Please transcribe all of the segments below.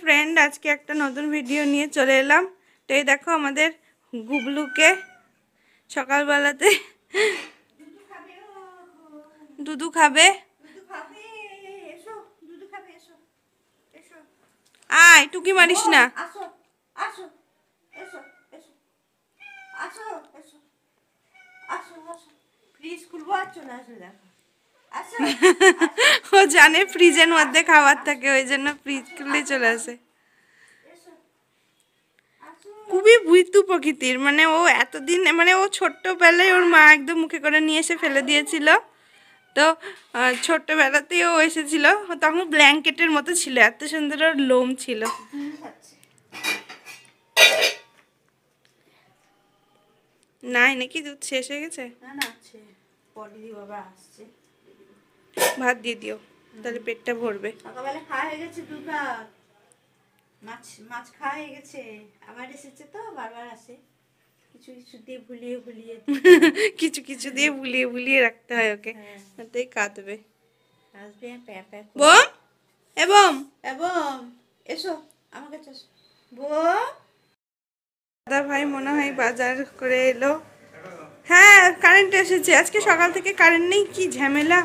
Friend, আজকে একটা নতুন ভিডিও নিয়ে চলে এলাম। তো এই দেখো আমাদের গুবলুকে সকালবেলাতে দুধু খাবে। আয়, টুকি মারিস না। ও জানে ফ্রিজের মধ্যে খাবার থাকে, ওই জন্য ফ্রিজ খুলে চলে আসে। খুবই বুইতু প্রকৃতির, মানে ও এতদিন, মানে ও ছোট্টবেলায় ওর মা একদম মুখে করে নিয়ে এসে ফেলে দিয়েছিল। তো ছোট্টবেলাতেই ও এসেছিল, তখন ব্ল্যাঙ্কেটের মতো ছিল, এত সুন্দর ওর লোম ছিল। নাই নাকি দুধ শেষ হয়ে গেছে? ভাত দিয়ে দিও, তাহলে পেটটা ভরবে। সকালবেলা খাওয়া হয়ে গেছে, দুধ মাছ খাওয়া হয়ে গেছে। আবার এসেছে তো বারবার আসে, কিছু কিছু দিয়ে ভুলিয়ে ভুলিয়ে কিছু কিছু দিয়ে ভুলিয়ে ভুলিয়ে রাখতে হয় ওকে, তাই কাঁদবে। আসবে বোম এবং এবং এসো আমার কাছে এসো বোম। দাদা ভাই মনে হয় বাজার করে এলো। হ্যাঁ, কারেন্ট এসেছে। আজকে সকাল থেকে কারেন্ট নেই, কি ঝামেলা।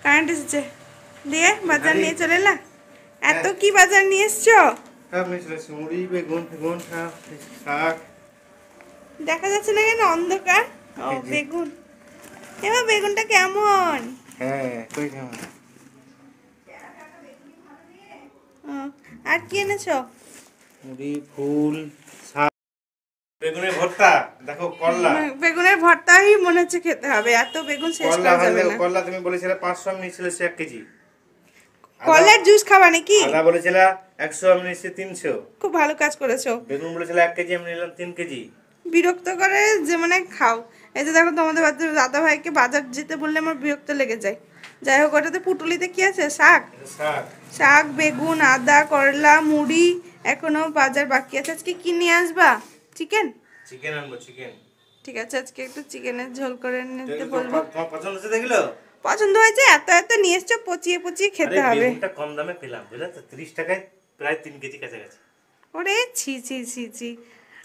কারেন্ট এসেছে দিয়ে বাজার নিয়ে চলে এলা। এত কি বাজার নিয়ে এসছো? দেখা যাচ্ছে না কেন, অন্ধকার। ও বেগুন, এবার বেগুনটা কেমন? আর কি এনেছো? মুড়ি, ফুল, শাক, বেগুনের ভর্তা। দেখো করলা, বেগুনের ভর্তাই মনে হচ্ছে খেতে হবে, এত বেগুন শেষ করা যাবে না। করলা তুমি বলেছিলে 500, আমি নিয়েছিলে 1 কেজি। কলার জুস খাবা নাকি? আদা বলেছিলে 100, আমি নিয়েছি 300। খুব ভালো কাজ করেছো। বেগুন বলেছিলে 1 কেজি, আমি নিলাম 3 কেজি। বিরক্ত করে যে, মানে খাও। এই যে দেখো, তোমাদের দাদা ভাইকে বাজার যেতে বললে আমার বিরক্ত লেগে যায়। যাই হোক, ওটাতে পুটুলিতে কি আছে? শাক। শাক, বেগুন, আদা, করলা, মুড়ি, এখনো বাজার বাকি আছে। আজকে কি নিয়ে আসবা? চিকেন আনবো, চিকেন। ঠিক আছে, আজকে একটু চিকেনের ঝোল করে নিতে বলবো। পছন্দ হচ্ছে দেখলো? পছন্দ হয়েছে? এত এত নিয়ে এসছো, পচিয়ে পচিয়ে খেতে হবে। বেগুনটা কম দামে পেলাম, বুঝলে তো, 30 টাকায় প্রায় 3 কেজি কাছাকাছি। ওরে ছি ছি ছি ছি।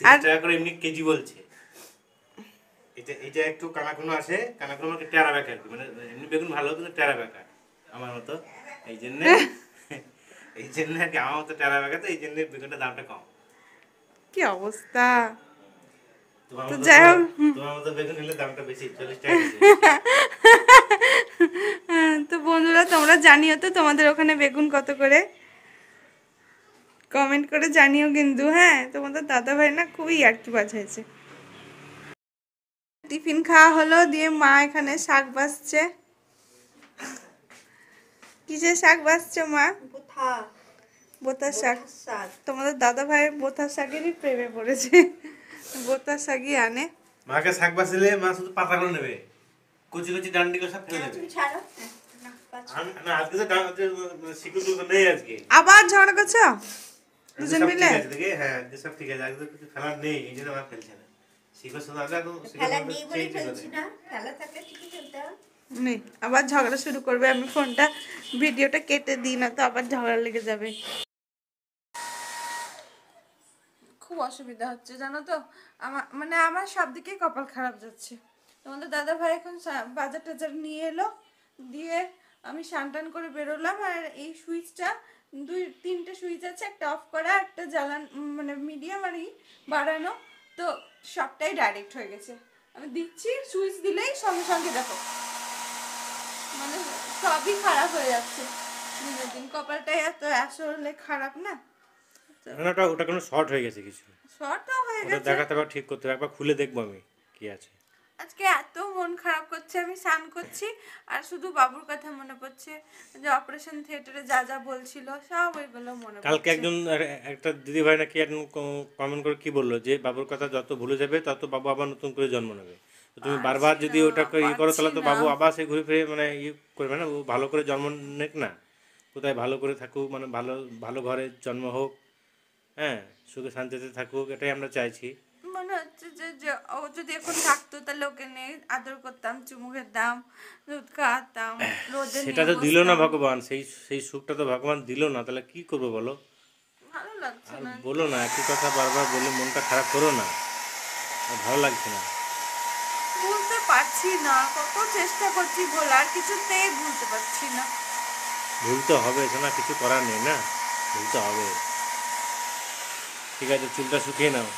30 টাকা করে এমনি কেজি বলছে। এটা একটু কানাকুনো আছে, কানাকুনো মানে টেরা বেকা, মানে এমনি বেগুন ভালো, কিন্তু টেরা বেকা আমার মতো। এই জন্য আর কি, আমার মতো টেরা বেকা, তো এই জন্য বেগুনটার দামটা কম। কি অবস্থা! তোমার মতো বেগুন নিলে দামটা বেশি, 40 টাকা কেজি। তো বন্ধুরা, তোমরা জানিও তো তোমাদের ওখানে বেগুন কত করে, কমেন্ট করে জানিও কিন্তু। হ্যাঁ, তোমাদের দাদা ভাই না খুবই ইয়ার্কি বাজাইছে। টিফিন খাওয়া হলো, দিয়ে মা এখানে শাক বাছছে। কিসের শাক বাছছো মা? বোতার শাক। তোমাদের দাদা ভাই বোতার শাকেরই প্রেমে পড়েছে, বোতার শাকই আনে। মাকে শাক বাছলে মা শুধু পাতাগুলো নেবে, কুচি কুচি ডান্ডিগুলো সব ফেলে দেবে। না, আজকে তো শিকুগুলো নেই আজকে। আবার ঝগড়া করছো দুজন মিলে? হ্যাঁ, সব ঠিক আছে, আজকে কিছু ফেলার নেই, এই জন্য আমার ফেলছে না। শিকু শুধু আগে নেই, আবার ঝগড়া শুরু করবে। আমি ফোনটা, ভিডিওটা কেটে দিই না তো আবার ঝগড়া লেগে যাবে। খুব অসুবিধা হচ্ছে জানো তো, আমার সব দিকে কপাল খারাপ যাচ্ছে। তোমাদের দাদা ভাই এখন বাজার টাজার নিয়ে এলো, দিয়ে আমি স্নান করে বেরোলাম। আর এই সুইচটা, 2-3টে সুইচ আছে, একটা অফ করা, একটা মানে মিডিয়াম আর বাড়ানো, তো সবটাই ডাইরেক্ট হয়ে গেছে। আমি দিচ্ছি, সুইচ দিলেই সঙ্গে সঙ্গে দেখো, মানে সবই খারাপ হয়ে যাচ্ছে দিনের দিন। কপালটাই এত আসলে খারাপ না। ওটা কোনো শর্ট হয়ে গেছে, কিছু শর্ট হয়ে গেছে, দেখাতে হবে, ঠিক করতে হবে, একবার খুলে দেখবো আমি কি আছে। আজকে এত মন খারাপ করছে, আমি স্নান করছি আর শুধু বাবুর কথা মনে পড়ছে, যে অপারেশন থিয়েটারে যা যা বলছিল সব ওইগুলো মনে পড়ছে। কালকে একটা দিদি ভাই নাকি কমেন্ট করে কি বললো, যে বাবুর কথা যত ভুলে যাবে তত বাবু আবার নতুন করে জন্ম নেবে। তো তুমি বারবার যদি ওটাকে করো, তাহলে তো বাবু আবার সে ঘুরে ফিরে মানে করবে না। ও ভালো করে জন্ম নেক না, কোথায় ভালো করে থাকুক, মানে ভালো ভালো ঘরে জন্ম হোক, হ্যাঁ, সুখে শান্তিতে থাকুক, এটাই আমরা চাইছি। মনে হচ্ছে যে ও যদি এখন থাকতো, তাহলে ওকে নিয়ে আদর করতাম, চুমু খেতাম, দুধ খাওয়াতাম, রোদে সেটা তো দিল না ভগবান, সেই সুখটা তো ভগবান দিল না, তাহলে কি করবো বলো? ভালো লাগছে আর না। বলো না, একই কথা বারবার বলে মনটা খারাপ করো না, আর ভালো লাগছে না। ভুলতে পারছি না, কত চেষ্টা করছি ভোলার, কিছুতেই ভুলতে পারছি না। ভুলতে হবে শোনা, কিছু করার নেই না, ভুলতে হবে। ঠিক আছে, চুলটা শুকিয়ে নাও।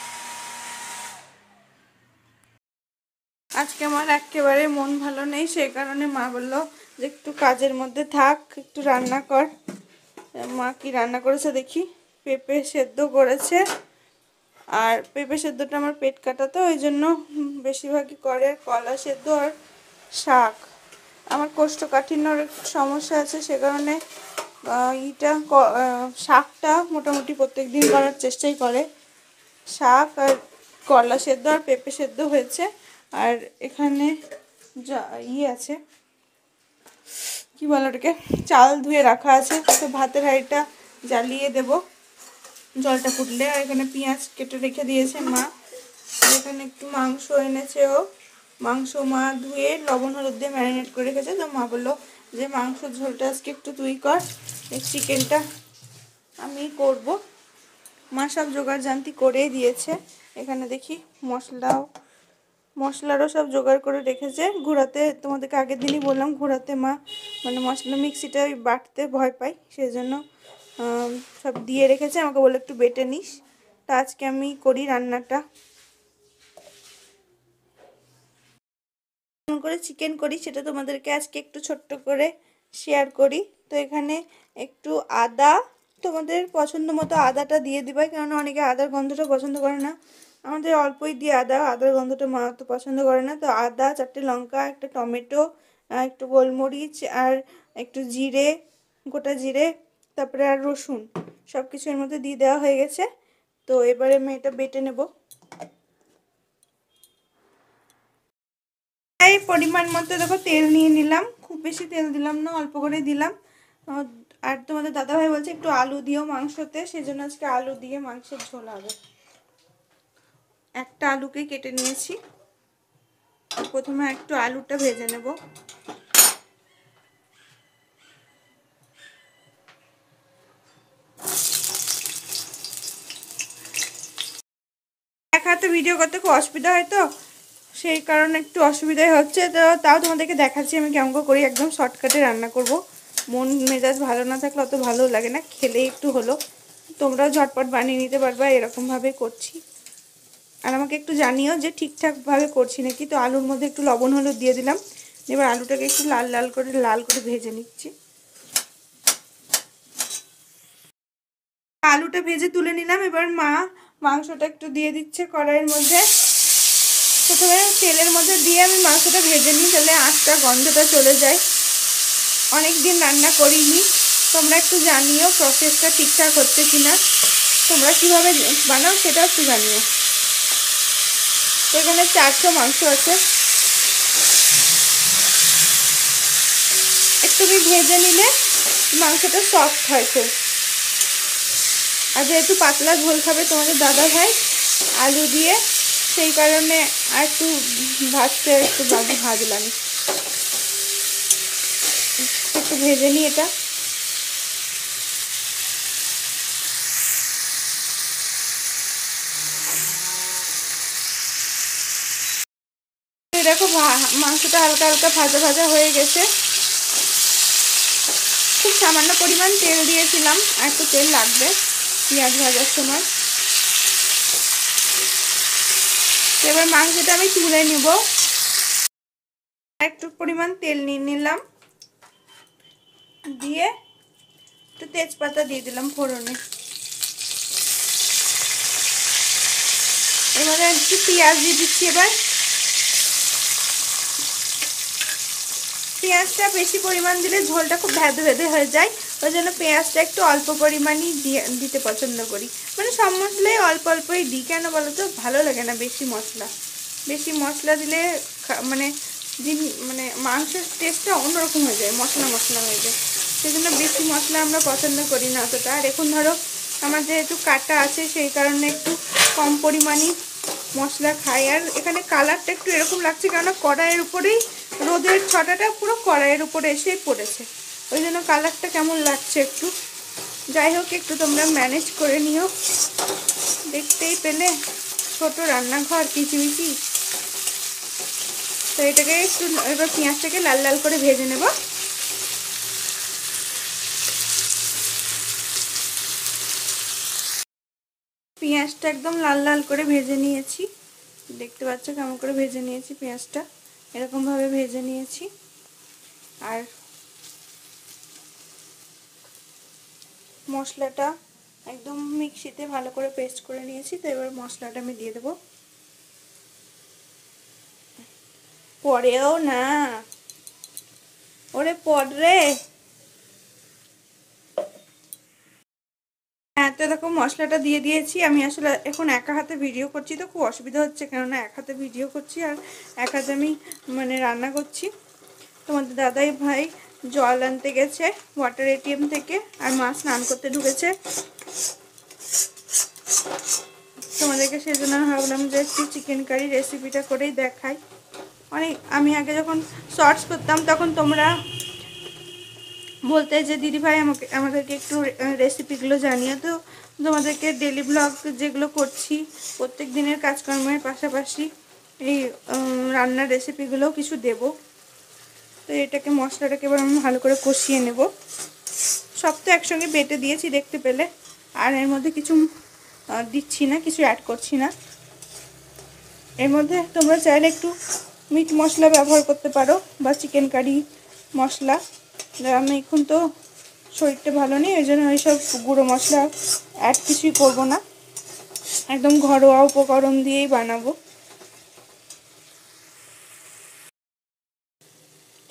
আজকে আমার একেবারে মন ভালো নেই, সেই কারণে মা বললো যে একটু কাজের মধ্যে থাক, একটু রান্না কর। মা কি রান্না করেছে দেখি, পেঁপে সেদ্ধ করেছে। আর পেঁপে সেদ্ধটা আমার পেট কাটা, তো ওই জন্য বেশিরভাগই করে কলা সেদ্ধ আর শাক। আমার কোষ্ঠকাঠিন্যর একটু সমস্যা আছে, সে কারণে শাকটা মোটামুটি প্রত্যেক দিন করার চেষ্টাই করে। শাক আর করলা সেদ্ধ আর পেঁপে সেদ্ধ হয়েছে। আর এখানে যা আছে, কি বলে ওটাকে, চাল ধুয়ে রাখা আছে, তো ভাতের হাঁড়িটা জ্বালিয়ে দেব জলটা ফুটলে। আর এখানে পেঁয়াজ কেটে রেখে দিয়েছে মা। আর এখানে একটু মাংস এনেছে ও, মাংস মা ধুয়ে লবণ হলুদ দিয়ে ম্যারিনেট করে রেখেছে। তো মা বললো যে মাংসর ঝোলটা আজকে একটু তুই কর, চিকেনটা আমি করব। মা সব জোগাড় জান্তি করেই দিয়েছে। এখানে দেখি মশলারও সব জোগাড় করে রেখেছে। ঘোরাতে তোমাদেরকে আগের দিনই বললাম, ঘোরাতে মা মানে মশলা মিক্সিটা বাটতে ভয় পাই, সেই জন্য সব দিয়ে রেখেছে। আমাকে বলে একটু বেটে নিস। তা আজকে আমি করি রান্নাটা, কেমন করে চিকেন করি সেটা তোমাদেরকে আজকে একটু ছোট্ট করে শেয়ার করি। তো এখানে একটু আদা, তোমাদের পছন্দ মতো আদাটা দিয়ে দিবে, কারণ অনেকে আদার গন্ধটা পছন্দ করে না। আমাদের অল্পই দিয়ে আদার গন্ধটা মা তো পছন্দ করে না। তো আদা, 4টে লঙ্কা, একটা টমেটো, একটু গোলমরিচ আর একটু জিরে, গোটা জিরে, তারপরে আর রসুন, সব কিছু এর মধ্যে দিয়ে দেওয়া হয়ে গেছে। তো এবারে আমি এটা বেটে নেব। এই পরিমাণ মতো দেখো তেল নিয়ে নিলাম, খুব বেশি তেল দিলাম না, অল্প করে দিলাম। আর তোমাদের দাদাভাই বলছে একটু আলু দিও মাংসতে, সেজন্য আজকে আলু দিয়ে মাংসের ঝোল হবে। একটা আলুকে কেটে নিয়েছি, প্রথমে একটু আলুটা ভেজে নেব। এক হাতে ভিডিও করতে খুব অসুবিধা হয়, তো সেই কারণে একটু অসুবিধাই হচ্ছে। তো তাও তোমাদেরকে দেখাচ্ছি আমি কেমন করি, একদম শর্টকাটে রান্না করব। মন মেজাজ ভালো না থাকলে অত ভালো লাগে না, খেলেই একটু হলো। তোমরাও ঝটপট বানিয়ে নিতে পারবা, এরকমভাবে করছি। আর আমাকে একটু জানিও যে ঠিকঠাকভাবে করছি নাকি। তো আলুর মধ্যে একটু লবণ হলুদ দিয়ে দিলাম। এবার আলুটাকে একটু লাল করে ভেজে নিচ্ছি। আলুটা ভেজে তুলে নিলাম। এবার মা মাংসটা একটু দিয়ে দিচ্ছে কড়াইয়ের মধ্যে। প্রথমে তেলের মধ্যে দিয়ে আমি মাংসটা ভেজে নিই, তাহলে আঁচটা গন্ধটা চলে যায়। অনেক দিন রান্না করিনি, তোমরা একটু জানিও প্রসেসটা ঠিকঠাক হচ্ছে কিনা, তোমরা কিভাবে বানাও সেটা একটু জানিও। তো এখানে 400 মাংস আছে, একটু ভেজে নিলে মাংসটা সফট হয় খুব। আর যেহেতু পাতলা ঝোল খাবে তোমাদের দাদা ভাই আলু দিয়ে, সেই কারণে আর একটু ভাজলাম। একটু ভেজে নিই এটা। দেখো মাংসটা হালকা হালকা ভাজা হয়ে গেছে। খুব সামান্য পরিমাণ তেল দিয়েছিলাম, আর একটু তেল লাগবে পেঁয়াজ ভাজার সময়। এবার মাংসটা আমি তুলে নিব। একটু পরিমাণ তেল নিয়ে নিলাম, দিয়ে একটু তেজপাতা দিয়ে দিলাম ফোড়নে। এবারে একটু পেঁয়াজ দিয়ে দিচ্ছি। এবার পেঁয়াজটা বেশি পরিমাণ দিলে ঝোলটা খুব ভেদে ভেদে হয়ে যায়, ওই জন্য পেঁয়াজটা একটু অল্প পরিমাণই দিতে পছন্দ করি। মানে সব মশলাই অল্প অল্পই দিই, কেন বলো তো, ভালো লাগে না বেশি মশলা দিলে। মানে মাংসের টেস্টটা অন্যরকম হয়ে যায়, মশলা হয়ে যায়, সেই জন্য বেশি মশলা আমরা পছন্দ করি না অতটা। আর এখন ধরো আমার যেহেতু কাটা আছে, সেই কারণে একটু কম পরিমাণই মশলা খাই। আর এখানে কালারটা একটু এরকম লাগছে, কেননা কড়াইয়ের উপরেই রোদের ছটাটা পুরো কড়াইয়ের উপরে এসেই পড়েছে, ওই জন্য কালারটা কেমন লাগছে একটু। যাই হোক, একটু তোমরা ম্যানেজ করে নিও। দেখতেই পেলে ছোট রান্নাঘর কিচিমিচি। তো এটাকে একটু এবার পেঁয়াজটাকে লাল লাল করে ভেজে নেব। পেঁয়াজটা একদম লাল লাল করে ভেজে নিয়েছি, দেখতে পাচ্ছ কেমন করে ভেজে নিয়েছি। পেঁয়াজটা এরকমভাবে ভেজে নিয়েছি। আর মশলাটা একদম মিক্সিতে ভালো করে পেস্ট করে নিয়েছি। তো এবার মশলাটা আমি দিয়ে দেবো। পরেও না, ওরে পড়রে। হ্যাঁ, তো দেখো মশলাটা দিয়ে দিয়েছি। আমি আসলে এখন একা হাতে ভিডিও করছি, তো খুব অসুবিধা হচ্ছে, কেননা এক হাতে ভিডিও করছি আর এক হাতে আমি মানে রান্না করছি। তোমাদের দাদাই ভাই জল আনতে গেছে ওয়াটার এটিএম থেকে, আর মা স্নান করতে ঢুকেছে। তোমাদেরকে সেই জন্য ভাবলাম যে একটু চিকেন কারি রেসিপিটা করেই দেখাই। অনেক আমি আগে যখন শর্টস করতাম তখন তোমরা বলতে যে দিদিভাই আমাদেরকে একটু রেসিপিগুলো জানিয়ে। তো তোমাদেরকে ডেলি ব্লগ যেগুলো করছি প্রত্যেক দিনের কাজকর্মের পাশাপাশি এই রান্নার রেসিপিগুলোও কিছু দেব। তো এটাকে মশলাটাকে এবার আমি ভালো করে কষিয়ে নেব। সব তো একসঙ্গে বেটে দিয়েছি দেখতে পেলে, আর এর মধ্যে কিছু দিচ্ছি না, কিছু অ্যাড করছি না। এর মধ্যে তোমরা চাইলে একটু মিট মশলা ব্যবহার করতে পারো বা চিকেন কারি মশলা। আমি এখন তো শরীরটা ভালো নেই, ওই জন্য ওইসব গুঁড়ো মশলা অ্যাড কিছুই করবো না, একদম ঘরোয়া উপকরণ দিয়েই বানাবো।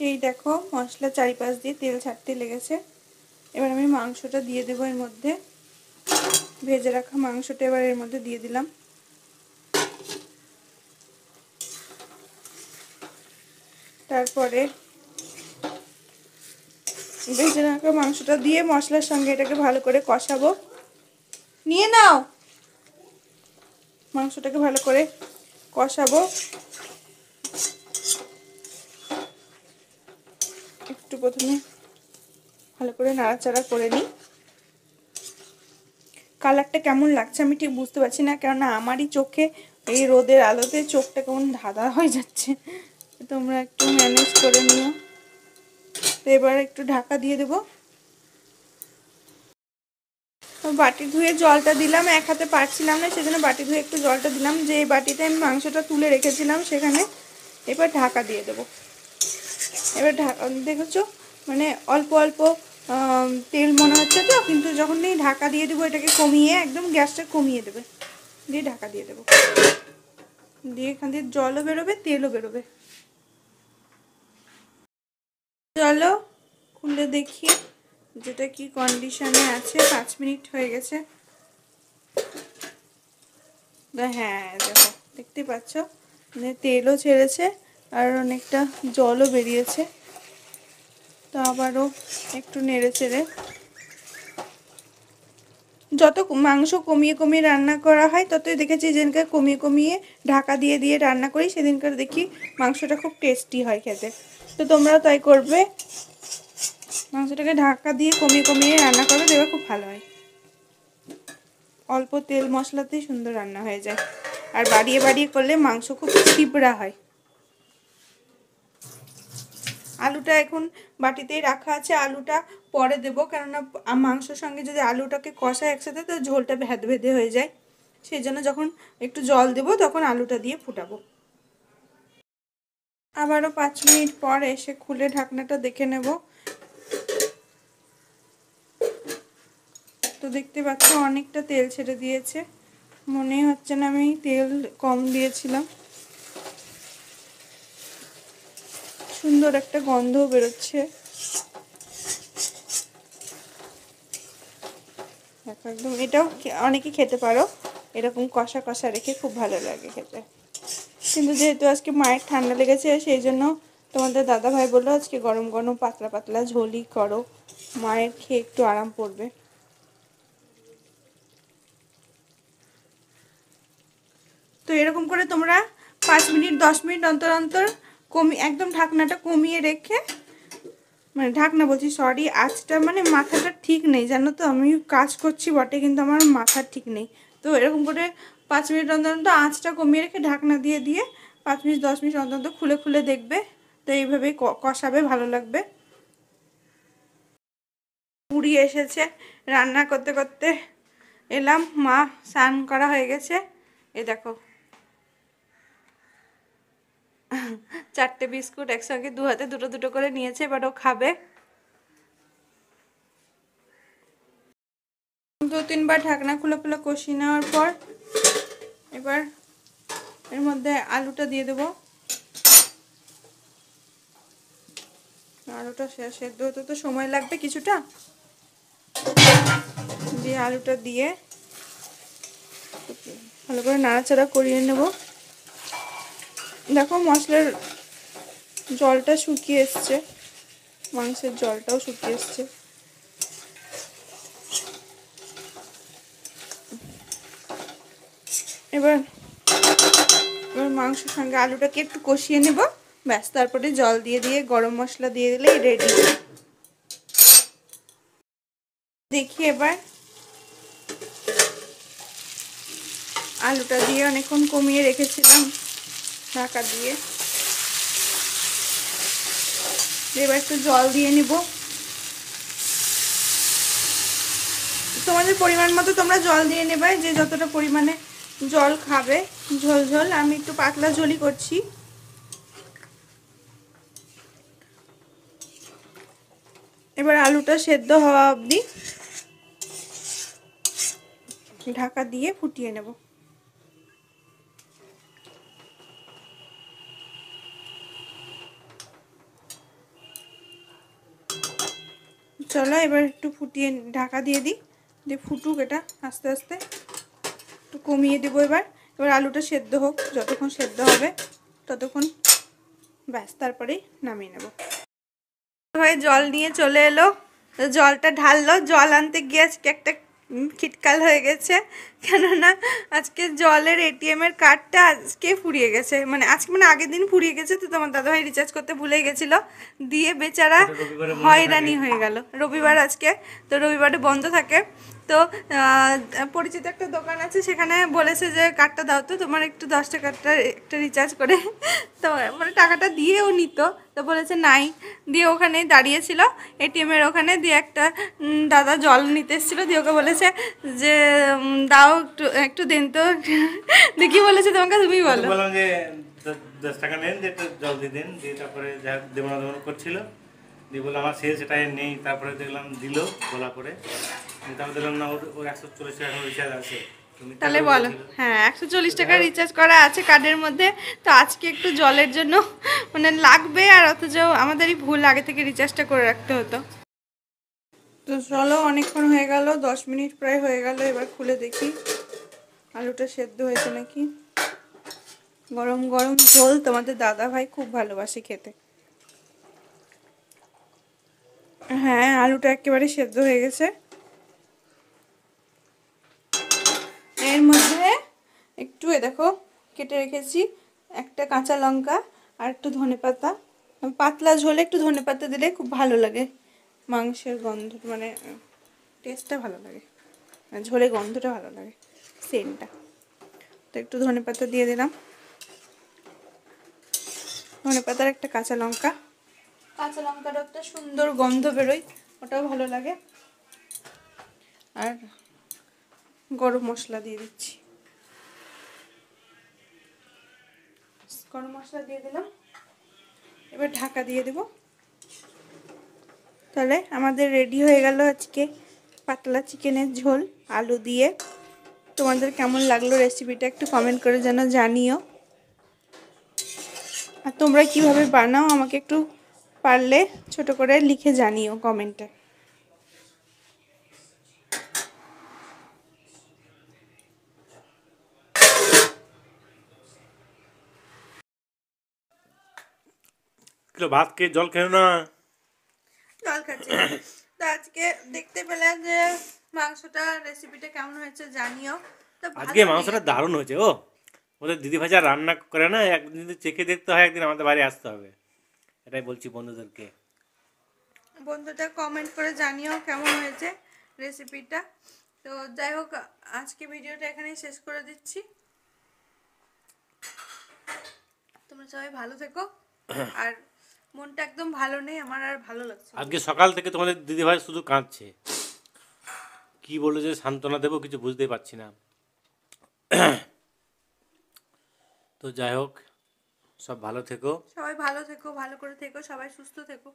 এই দেখো মশলা চারিপাশ দিয়ে তেল ছাড়তে লেগেছে। এবার আমি মাংসটা দিয়ে দেবো এর মধ্যে। ভেজে রাখা মাংসটা এবার এর মধ্যে দিয়ে দিলাম। তারপরে ভেজে রাখা মাংসটা দিয়ে মশলার সঙ্গে এটাকে ভালো করে কষাবো। নিয়ে নাও। মাংসটাকে ভালো করে কষাবো। একটু প্রথমে ভালো করে নাড়াচাড়া করে নিই। কালারটা কেমন লাগছে আমি ঠিক বুঝতে পারছি না, কেননা আমারই চোখে এই রোদের আলোতে চোখটা কেমন ধাঁধা হয়ে যাচ্ছে। তোমরা একটু ম্যানেজ করে নিও। তো এবার একটু ঢাকা দিয়ে দেবো। বাটি ধুয়ে জলটা দিলাম, এক হাতে পারছিলাম না সেজন্য বাটি ধুয়ে একটু জলটা দিলাম, যে এই বাটিতে আমি মাংসটা তুলে রেখেছিলাম সেখানে। এবার ঢাকা দিয়ে দেবো। এবার ঢাকা দেখেছো মানে অল্প অল্প তেল মনে হচ্ছে তো, কিন্তু যখনই ঢাকা দিয়ে দেবো এটাকে কমিয়ে একদম গ্যাসটা কমিয়ে দেবে, দিয়ে ঢাকা দিয়ে দেবো। দিয়ে এখান দিয়ে জলও বেরোবে তেলও বেরোবে। চলো খুলে দেখি যেটা কি কন্ডিশনে আছে। 5 মিনিট হয়ে গেছে। হ্যাঁ দেখো, দেখতে পাচ্ছ তেলও ছেড়েছে আর অনেকটা জলও বেরিয়েছে। তো আবারও একটু নেড়ে চেড়ে, যত মাংস কমিয়ে কমিয়ে রান্না করা হয় ততই দেখেছি যেদিনকার কমিয়ে কমিয়ে ঢাকা দিয়ে দিয়ে রান্না করি সেদিনকার দেখি মাংসটা খুব টেস্টি হয় খেতে। তো তোমরাও তাই করবে, মাংসটাকে ঢাকা দিয়ে কমিয়ে কমিয়ে রান্না করবে, দেখবে খুব ভালো হয়। অল্প তেল মশলাতেই সুন্দর রান্না হয়ে যায়। আর বাড়িয়ে বাড়িয়ে করলে মাংস খুব চিবড়া হয়। আলুটা এখন বাটিতেই রাখা আছে, আলুটা পরে দেবো, কেননা মাংসর সঙ্গে যদি আলুটাকে কষায় একসাথে তো ঝোলটা ভেদ ভেদে হয়ে যায়। সেই জন্য যখন একটু জল দেবো তখন আলুটা দিয়ে ফুটাবো। আবারও 5 মিনিট পর এসে খুলে ঢাকনাটা দেখে নেব। তো দেখতে পাচ্ছ অনেকটা তেল ছেড়ে দিয়েছে, মনে হচ্ছে না আমি তেল কম দিয়েছিলাম। সুন্দর একটা গন্ধও বেরোচ্ছে। একদম এটাও অনেকে খেতে পারো, এরকম কষা কষা রেখে খুব ভালো লাগে খেতে। কিন্তু যেহেতু আজকে মায়ের ঠান্ডা লেগেছে সেই জন্য তোমাদের দাদা ভাই বললো আজকে গরম গরম পাতলা পাতলা ঝোলই করো, মায়ের খেয়ে একটু আরাম পড়বে। তো এরকম করে তোমরা 5 মিনিট 10 মিনিট অন্তর অন্তর একদম ঢাকনাটা কমিয়ে রেখে মানে ঢাকনা বলছি সরি, আঁচটা মানে মাথাটা ঠিক নেই জানো তো, আমি কাজ করছি বটে কিন্তু আমার মাথা ঠিক নেই। তো এরকম করে 5 মিনিট অন্তর অন্তর আঁচটা কমিয়ে রেখে ঢাকনা দিয়ে দিয়ে 5 মিনিট 10 মিনিট অন্তর অন্তর খুলে খুলে দেখবে। তো এইভাবেই কষাবে, ভালো লাগবে। পুরি এসেছে, রান্না করতে করতে এলাম, মা স্নান করা হয়ে গেছে। এই দেখো 4টে বিস্কুট একসঙ্গে 2 হাতে দুটো দুটো করে নিয়েছে, এবার ও খাবে। 2-3 বার ঢাকনা খুলে খুলে কষিয়ে নেওয়ার পর এবার এর মধ্যে আলুটা দিয়ে দেবো। আলুটা সেদ্ধ হতে তো সময় লাগবে কিছুটা, দিয়ে আলুটা দিয়ে ভালো করে নাড়াচাড়া করিয়ে নেব। দেখো মশলার জলটা শুকিয়ে এসছে, মাংসের জলটাও শুকিয়ে এসছে। এবার মাংসের সঙ্গে আলুটাকে একটু কষিয়ে নেব, ব্যাস। তারপরে জল দিয়ে দিয়ে গরম মশলা দিয়ে দিলেই রেডি। দেখি এবার আলুটা দিয়ে অনেকক্ষণ কমিয়ে রেখেছিলাম ঢাকা দিয়ে, এবার একটু জল দিয়ে নিব। তোমাদের পরিমাণ মতো তোমরা জল দিয়ে নেবে, যে যতটা পরিমাণে জল খাবে ঝোল ঝোল। আমি একটু পাতলা ঝোলই করছি। এবার আলুটা সেদ্ধ হওয়া অবধি ঢাকা দিয়ে ফুটিয়ে নেব। চলো এবার একটু ফুটিয়ে ঢাকা দিয়ে দিই, দিয়ে ফুটুক এটা আস্তে আস্তে, একটু কমিয়ে দেবো। এবার আলুটা সেদ্ধ হোক, যতক্ষণ সেদ্ধ হবে ততক্ষণ, ব্যাস তারপরেই নামিয়ে নেব। ভাই জল নিয়ে চলে এলো, জলটা ঢাললো। জল আনতে গিয়ে আজকে একটা খিটকাল হয়ে গেছে, কেননা আজকে জলের এটিএমের কার্ডটা আজকে ফুরিয়ে গেছে, মানে আজকে মানে আগের দিন ফুরিয়ে গেছে। তো তোমার দাদাভাই রিচার্জ করতে ভুলে গেছিলো, দিয়ে বেচারা হয়রানি হয়ে গেল। রবিবার আজকে, তো রবিবারে বন্ধ থাকে। তো পরিচিত একটা দোকান আছে, সেখানে বলেছে যে কার্ডটা দাও তো তোমার, একটু 10 টাকাটা একটা রিচার্জ করে। তো মানে টাকাটা দিয়েও নিত, তো বলেছে নাই। দিয়ে ওখানেই দাঁড়িয়েছিল এটিএমের ওখানে, দিয়ে একটা দাদা জল নিতে এসেছিলো, দিয়ে ওকে বলেছে যে দাও একটু একটু দেন তো। দেখি বলেছে তোমাকে, তুমি বলো। বললাম যে 10 টাকা নেন, যে একটু জল দিয়ে দেন, দিয়ে তারপরে যা দেবনা দেবনা করছিল, দিয়ে বললাম আমার শেষ সেটাই নেই। তারপরে দেখলাম দিল বলা করে, তারপরে দেখলাম না ওর 140 টাকা রিচার্জ আছে। তাহলে বলো, হ্যাঁ 140 টাকা রিচার্জ করা আছে কার্ডের মধ্যে। তো আজকে একটু জলের জন্য মানে লাগবে, আর অথচ আমাদেরই ভুল, আগে থেকে রিচার্জটা করে রাখতে হতো। তো চলো অনেকক্ষণ হয়ে গেল, 10 মিনিট প্রায় হয়ে গেল। এবার খুলে দেখি আলুটা সেদ্ধ হয়েছে নাকি। গরম গরম ঝোল তোমাদের দাদা ভাই খুব ভালোবাসে খেতে। হ্যাঁ আলুটা একেবারে সেদ্ধ হয়ে গেছে। এর মধ্যে একটু দেখো কেটে রেখেছি একটা কাঁচা লঙ্কা আর একটু ধনেপাতা। পাতলা ঝোলে একটু ধনেপাতা দিলে খুব ভালো লাগে, মাংসের গন্ধ মানে টেস্টটা ভালো লাগে, ঝোলে গন্ধটা ভালো লাগে, সেন্টটা। তো একটু ধনেপাতা দিয়ে দিলাম, ধনেপাতার একটা কাঁচা লঙ্কা, কাঁচা লঙ্কারও একটা সুন্দর গন্ধ বেরোয়, ওটাও ভালো লাগে। আর গরম মশলা দিয়ে দিচ্ছি, গরম মশলা দিয়ে দিলাম। এবার ঢাকা দিয়ে দেব। তাহলে আমাদের রেডি হয়ে গেল আজকে পাতলা চিকেনের ঝোল আলু দিয়ে। তোমাদের কেমন লাগলো রেসিপিটা একটু কমেন্ট করে যেন জানিও, আর তোমরা কিভাবে বানাও আমাকে একটু পারলে ছোট করে লিখে জানিও কমেন্টে। কিলো ভাত খেয়ে জল খেলো না? জল খাচ্ছি। তো আজকে দেখতে পেলে যে মাংসটা রেসিপিটা কেমন হয়েছে জানিও। তো আজকে মাংসটা দারুণ হয়েছে। ও ওদের দিদি ভাজা রান্না করে না, একদিন যদি চেখে দেখতে হয়, একদিন আমাদের বাড়ি আসতে হবে, এটাই বলছি বন্ধুদেরকে। বন্ধুটা কমেন্ট করে জানিও কেমন হয়েছে রেসিপিটা। তো যাই হোক, আজকে ভিডিওটা এখানেই শেষ করে দিচ্ছি। তোমরা সবাই ভালো থেকো। আর মনটা একদম ভালো নেই আমার, আর ভালো লাগছে না। আজকে সকাল থেকে তোমাদের দিদিভাই শুধু কাঁদছে, কি বলে যে সান্ত্বনা দেবো কিছু বুঝতেই পারছি না। তো যাই হোক, সব ভালো থেকো। সবাই ভালো থেকো, ভালো করে থেকো, সবাই সুস্থ থেকো।